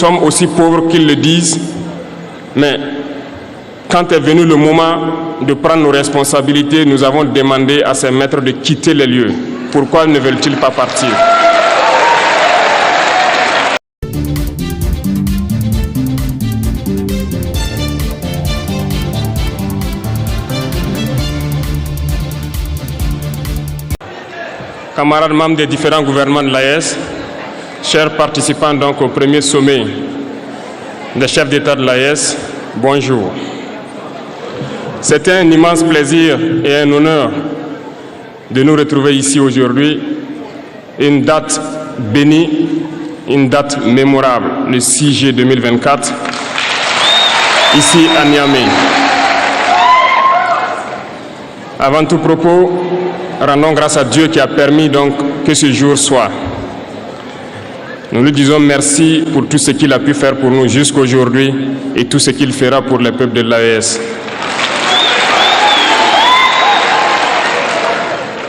sommes aussi pauvres qu'ils le disent, mais quand est venu le moment de prendre nos responsabilités, nous avons demandé à ces maîtres de quitter les lieux. Pourquoi ne veulent-ils pas partir? Camarades membres des différents gouvernements de l'AES, chers participants donc au premier sommet des chefs d'État de l'AES, bonjour. C'est un immense plaisir et un honneur de nous retrouver ici aujourd'hui, une date bénie, une date mémorable, le 6 juillet 2024, ici à Niamey. Avant tout propos, rendons grâce à Dieu qui a permis donc que ce jour soit. Nous lui disons merci pour tout ce qu'il a pu faire pour nous jusqu'à aujourd'hui et tout ce qu'il fera pour le peuple de l'AES.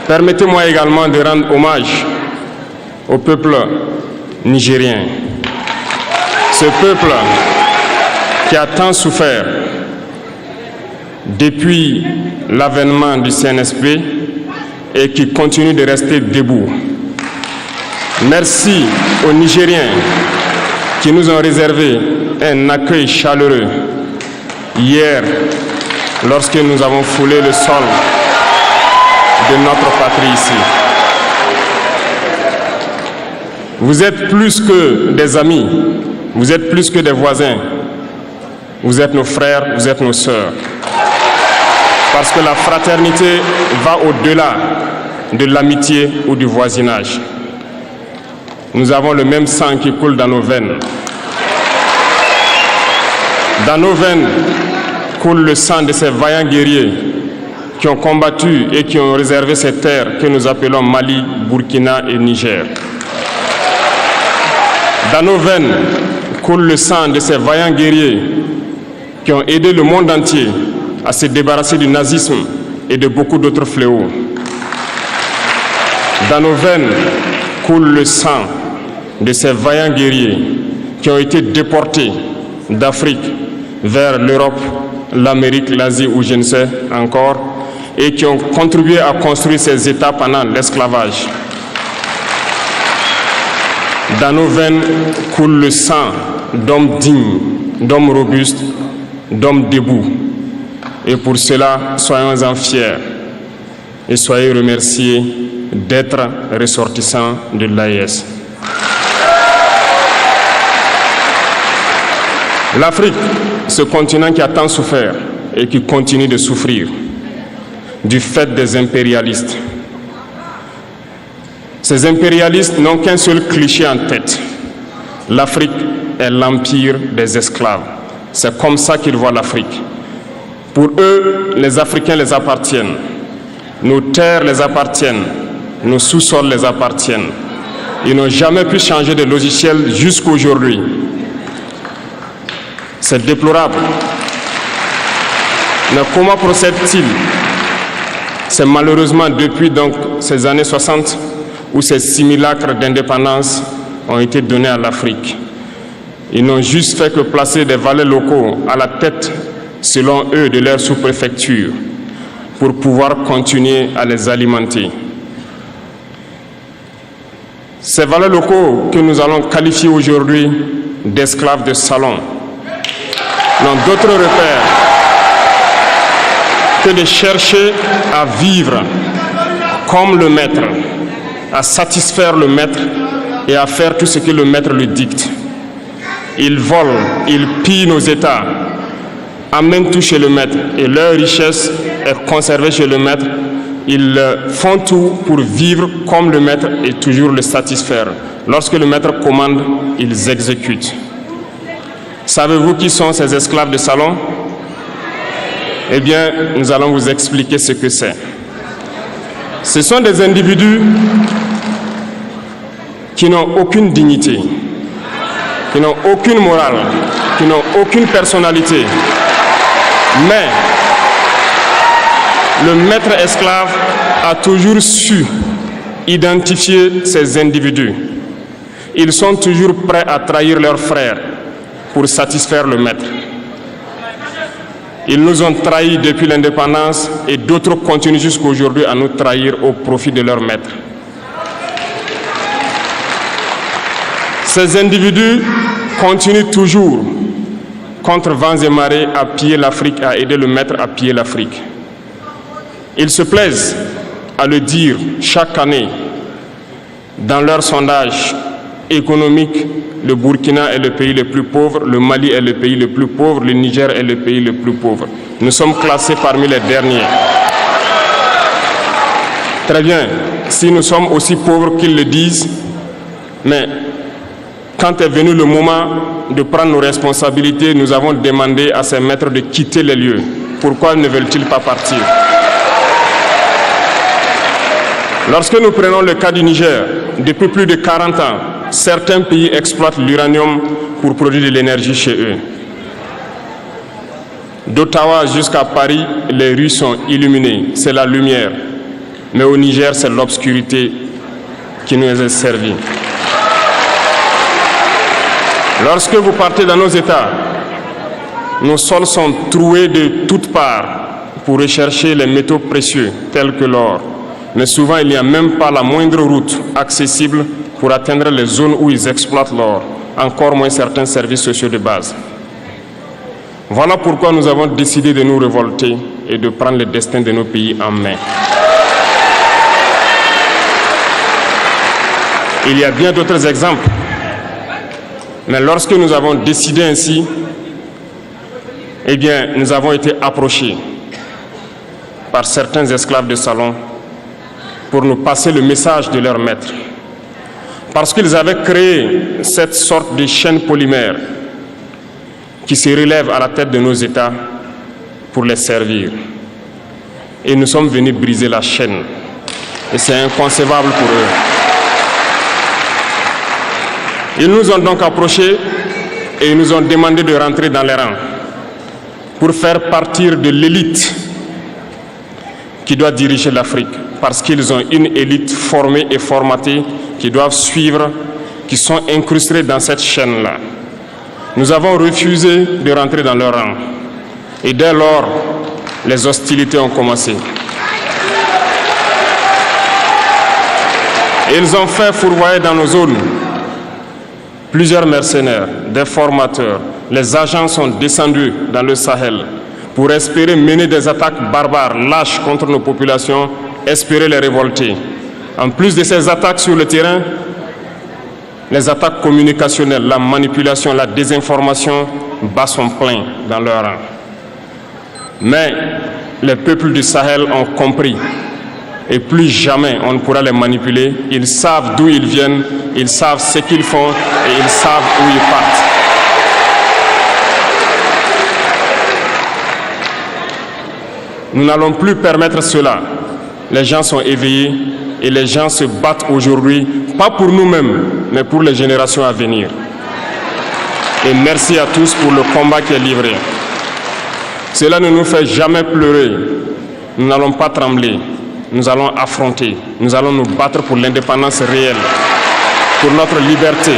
Permettez-moi également de rendre hommage au peuple nigérien. Ce peuple qui a tant souffert depuis l'avènement du CNSP et qui continue de rester debout. Merci aux Nigériens qui nous ont réservé un accueil chaleureux hier lorsque nous avons foulé le sol de notre patrie ici. Vous êtes plus que des amis, vous êtes plus que des voisins, vous êtes nos frères, vous êtes nos sœurs. Parce que la fraternité va au-delà de l'amitié ou du voisinage. Nous avons le même sang qui coule dans nos veines. Dans nos veines coule le sang de ces vaillants guerriers qui ont combattu et qui ont réservé ces terres que nous appelons Mali, Burkina et Niger. Dans nos veines coule le sang de ces vaillants guerriers qui ont aidé le monde entier à se débarrasser du nazisme et de beaucoup d'autres fléaux. Dans nos veines coule le sang de ces vaillants guerriers qui ont été déportés d'Afrique vers l'Europe, l'Amérique, l'Asie ou je ne sais encore, et qui ont contribué à construire ces États pendant l'esclavage. Dans nos veines coule le sang d'hommes dignes, d'hommes robustes, d'hommes debout. Et pour cela, soyons-en fiers et soyez remerciés d'être ressortissants de l'AES. L'Afrique, ce continent qui a tant souffert et qui continue de souffrir du fait des impérialistes. Ces impérialistes n'ont qu'un seul cliché en tête. L'Afrique est l'empire des esclaves. C'est comme ça qu'ils voient l'Afrique. Pour eux, les Africains les appartiennent. Nos terres les appartiennent. Nos sous-sols les appartiennent. Ils n'ont jamais pu changer de logiciel jusqu'à aujourd'hui. C'est déplorable. Mais comment procèdent-ils? C'est malheureusement depuis donc ces années 60 où ces simulacres d'indépendance ont été donnés à l'Afrique. Ils n'ont juste fait que placer des valets locaux à la tête, selon eux, de leur sous-préfecture pour pouvoir continuer à les alimenter. Ces valets locaux que nous allons qualifier aujourd'hui d'esclaves de salon n'ont d'autre repère que de chercher à vivre comme le maître, à satisfaire le maître et à faire tout ce que le maître lui dicte. Ils volent, ils pillent nos États, amènent tout chez le maître et leur richesse est conservée chez le maître. Ils font tout pour vivre comme le maître et toujours le satisfaire. Lorsque le maître commande, ils exécutent. Savez-vous qui sont ces esclaves de salon? Eh bien, nous allons vous expliquer ce que c'est. Ce sont des individus qui n'ont aucune dignité, qui n'ont aucune morale, qui n'ont aucune personnalité. Mais le maître esclave a toujours su identifier ces individus. Ils sont toujours prêts à trahir leurs frères, pour satisfaire le maître. Ils nous ont trahis depuis l'indépendance et d'autres continuent jusqu'à aujourd'hui à nous trahir au profit de leur maître. Ces individus continuent toujours, contre vents et marées, à piller l'Afrique, à aider le maître à piller l'Afrique. Ils se plaisent à le dire chaque année dans leurs sondages économiques. Le Burkina est le pays le plus pauvre, le Mali est le pays le plus pauvre, le Niger est le pays le plus pauvre. Nous sommes classés parmi les derniers. Très bien, si nous sommes aussi pauvres qu'ils le disent, mais quand est venu le moment de prendre nos responsabilités, nous avons demandé à ces maîtres de quitter les lieux. Pourquoi ne veulent-ils pas partir? Lorsque nous prenons le cas du Niger, depuis plus de 40 ans, certains pays exploitent l'uranium pour produire de l'énergie chez eux. D'Ottawa jusqu'à Paris, les rues sont illuminées, c'est la lumière. Mais au Niger, c'est l'obscurité qui nous est servie. Lorsque vous partez dans nos États, nos sols sont troués de toutes parts pour rechercher les métaux précieux tels que l'or. Mais souvent, il n'y a même pas la moindre route accessible pour atteindre les zones où ils exploitent l'or, encore moins certains services sociaux de base. Voilà pourquoi nous avons décidé de nous révolter et de prendre le destin de nos pays en main. Il y a bien d'autres exemples. Mais lorsque nous avons décidé ainsi, eh bien, nous avons été approchés par certains esclaves de salon pour nous passer le message de leur maître. Parce qu'ils avaient créé cette sorte de chaîne polymère qui se relève à la tête de nos États pour les servir. Et nous sommes venus briser la chaîne. Et c'est inconcevable pour eux. Ils nous ont donc approchés et ils nous ont demandé de rentrer dans les rangs pour faire partir de l'élite qui doit diriger l'Afrique, parce qu'ils ont une élite formée et formatée qui doivent suivre, qui sont incrustés dans cette chaîne-là. Nous avons refusé de rentrer dans leur rang. Et dès lors, les hostilités ont commencé. Ils ont fait fourvoyer dans nos zones plusieurs mercenaires, des formateurs. Les agents sont descendus dans le Sahel pour espérer mener des attaques barbares, lâches contre nos populations, espérer les révolter. En plus de ces attaques sur le terrain, les attaques communicationnelles, la manipulation, la désinformation battent son plein dans leur rang. Mais les peuples du Sahel ont compris et plus jamais on ne pourra les manipuler. Ils savent d'où ils viennent, ils savent ce qu'ils font et ils savent où ils partent. Nous n'allons plus permettre cela. Les gens sont éveillés et les gens se battent aujourd'hui, pas pour nous-mêmes, mais pour les générations à venir. Et merci à tous pour le combat qui est livré. Cela ne nous fait jamais pleurer. Nous n'allons pas trembler. Nous allons affronter. Nous allons nous battre pour l'indépendance réelle, pour notre liberté.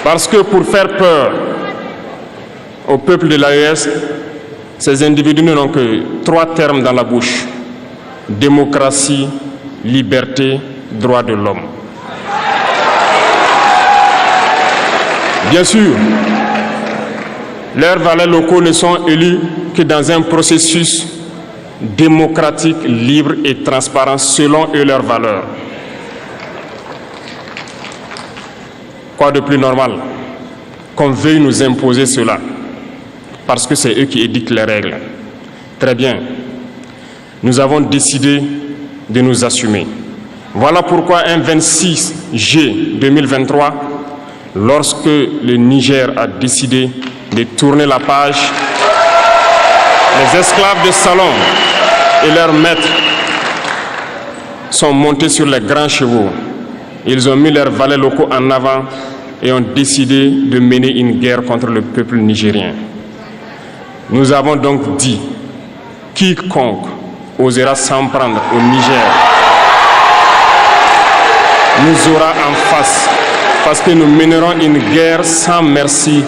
Parce que pour faire peur au peuple de l'AES, ces individus n'ont que 3 termes dans la bouche: démocratie, liberté, droits de l'homme. Bien sûr, leurs valets locaux ne sont élus que dans un processus démocratique, libre et transparent selon eux leurs valeurs. Quoi de plus normal qu'on veuille nous imposer cela, parce que c'est eux qui édictent les règles. Très bien. Nous avons décidé de nous assumer. Voilà pourquoi un 26 juillet 2023, lorsque le Niger a décidé de tourner la page, les esclaves de salon et leurs maîtres sont montés sur les grands chevaux. Ils ont mis leurs valets locaux en avant et ont décidé de mener une guerre contre le peuple nigérien. Nous avons donc dit, quiconque osera s'en prendre au Niger nous aura en face parce que nous mènerons une guerre sans merci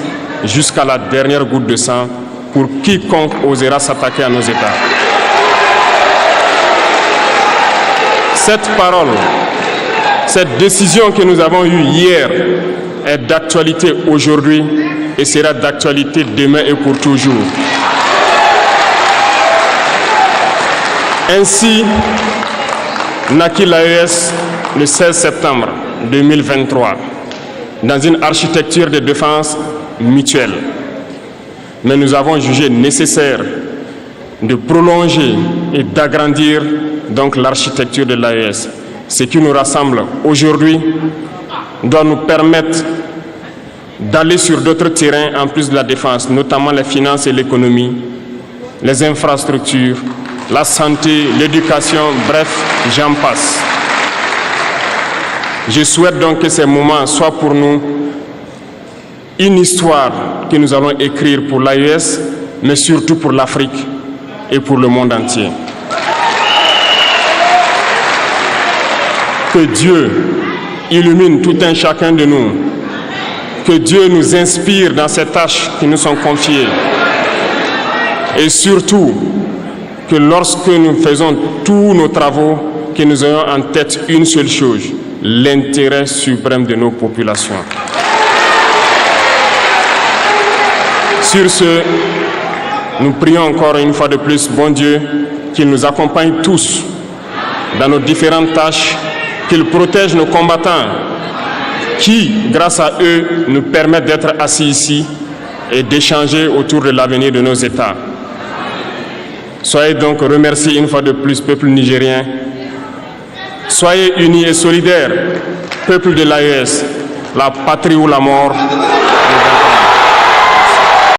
jusqu'à la dernière goutte de sang pour quiconque osera s'attaquer à nos États. Cette parole, cette décision que nous avons eue hier est d'actualité aujourd'hui et sera d'actualité demain et pour toujours. Ainsi naquit l'AES le 16 septembre 2023 dans une architecture de défense mutuelle. Mais nous avons jugé nécessaire de prolonger et d'agrandir donc l'architecture de l'AES. Ce qui nous rassemble aujourd'hui doit nous permettre d'aller sur d'autres terrains en plus de la défense, notamment les finances et l'économie, les infrastructures, la santé, l'éducation, bref, j'en passe. Je souhaite donc que ces moments soient pour nous une histoire que nous allons écrire pour l'AES, mais surtout pour l'Afrique et pour le monde entier. Que Dieu illumine tout un chacun de nous. Que Dieu nous inspire dans ces tâches qui nous sont confiées. Et surtout, que lorsque nous faisons tous nos travaux, que nous ayons en tête une seule chose, l'intérêt suprême de nos populations. Sur ce, nous prions encore une fois de plus, bon Dieu, qu'il nous accompagne tous dans nos différentes tâches, qu'il protège nos combattants qui, grâce à eux, nous permettent d'être assis ici et d'échanger autour de l'avenir de nos États. Soyez donc remerciés une fois de plus, peuple nigérien. Soyez unis et solidaires, peuple de l'AES, la patrie ou la mort.